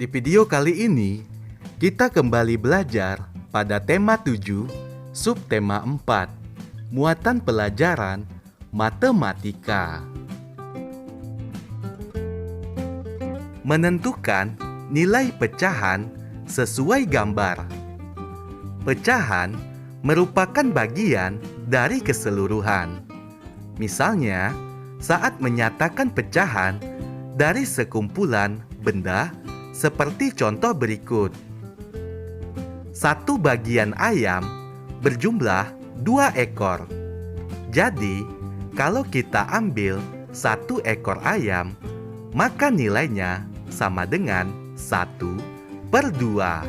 Di video kali ini, kita kembali belajar pada tema 7, subtema 4, muatan pelajaran matematika. Menentukan nilai pecahan sesuai gambar. Pecahan merupakan bagian dari keseluruhan. Misalnya, saat menyatakan pecahan dari sekumpulan benda seperti contoh berikut. Satu bagian ayam berjumlah 2 ekor. Jadi, kalau kita ambil 1 ekor ayam, maka nilainya sama dengan 1/2.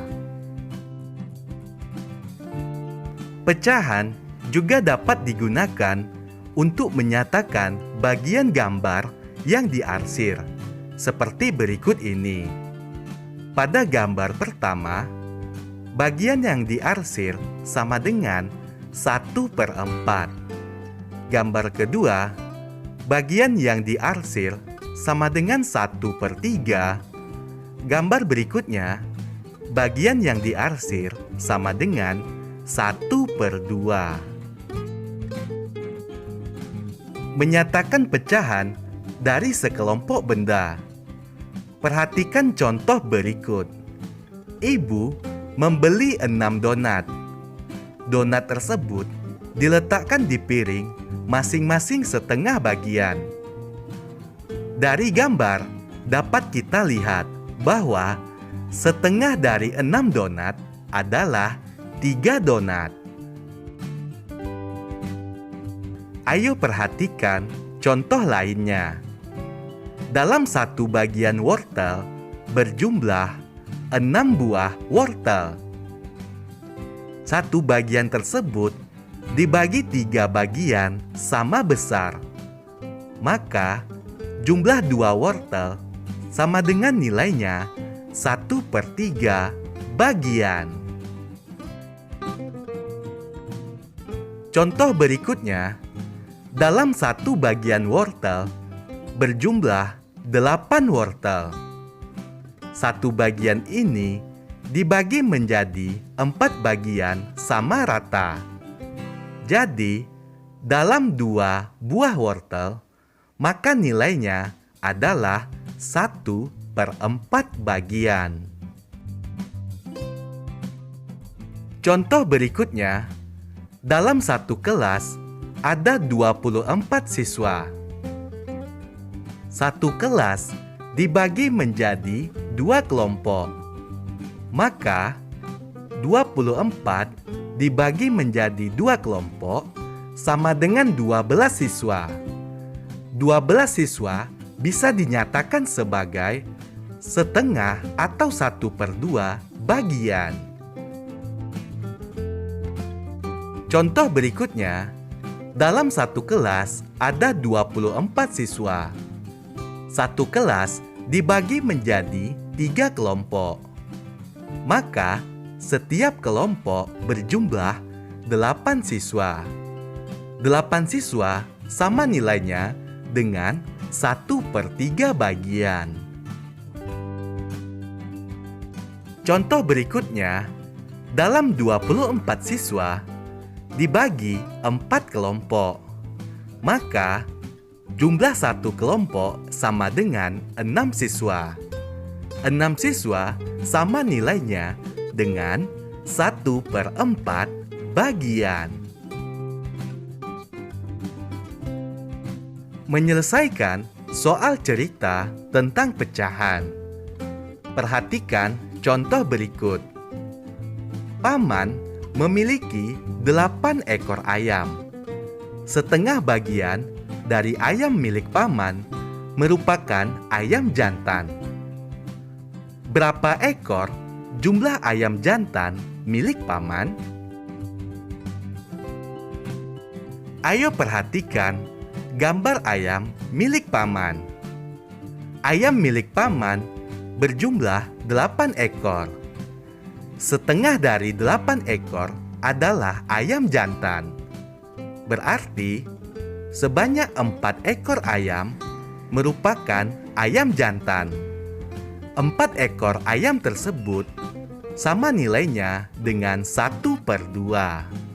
Pecahan juga dapat digunakan untuk menyatakan bagian gambar yang diarsir, seperti berikut ini. Pada gambar pertama, bagian yang diarsir sama dengan 1/4. Gambar kedua, bagian yang diarsir sama dengan 1/3. Gambar berikutnya, bagian yang diarsir sama dengan 1/2. Menyatakan pecahan dari sekelompok benda. Perhatikan contoh berikut. Ibu membeli 6 donat. Donat tersebut diletakkan di piring masing-masing setengah bagian. Dari gambar dapat kita lihat bahwa setengah dari 6 donat adalah 3 donat. Ayo perhatikan contoh lainnya. Dalam satu bagian wortel berjumlah 6 buah wortel. Satu bagian tersebut dibagi 3 bagian sama besar. Maka jumlah 2 wortel sama dengan nilainya 1/3 bagian. Contoh berikutnya, dalam satu bagian wortel berjumlah 8 wortel. Satu bagian ini dibagi menjadi 4 bagian sama rata. Jadi, dalam 2 buah wortel, maka nilainya adalah 1/4 bagian. Contoh berikutnya, dalam satu kelas ada 24 siswa. Satu kelas dibagi menjadi 2 kelompok. Maka 24 dibagi menjadi 2 kelompok sama dengan 12 siswa. 12 siswa bisa dinyatakan sebagai setengah atau 1/2 bagian. Contoh berikutnya, dalam satu kelas ada 24 siswa. Satu kelas dibagi menjadi 3 kelompok. Maka setiap kelompok berjumlah 8 siswa. 8 siswa sama nilainya dengan 1/3 bagian. Contoh berikutnya, dalam 24 siswa dibagi 4 kelompok. Maka jumlah satu kelompok sama dengan 6 siswa. 6 siswa sama nilainya dengan 1/4 bagian. Menyelesaikan soal cerita tentang pecahan. Perhatikan contoh berikut. Paman memiliki 8 ekor ayam. Setengah bagian dari ayam milik paman merupakan ayam jantan. Berapa ekor jumlah ayam jantan milik paman? Ayo perhatikan gambar ayam milik paman. Ayam milik paman berjumlah 8 ekor. Setengah dari 8 ekor adalah ayam jantan. Berarti sebanyak 4 ekor ayam merupakan ayam jantan. 4 ekor ayam tersebut sama nilainya dengan 1/2.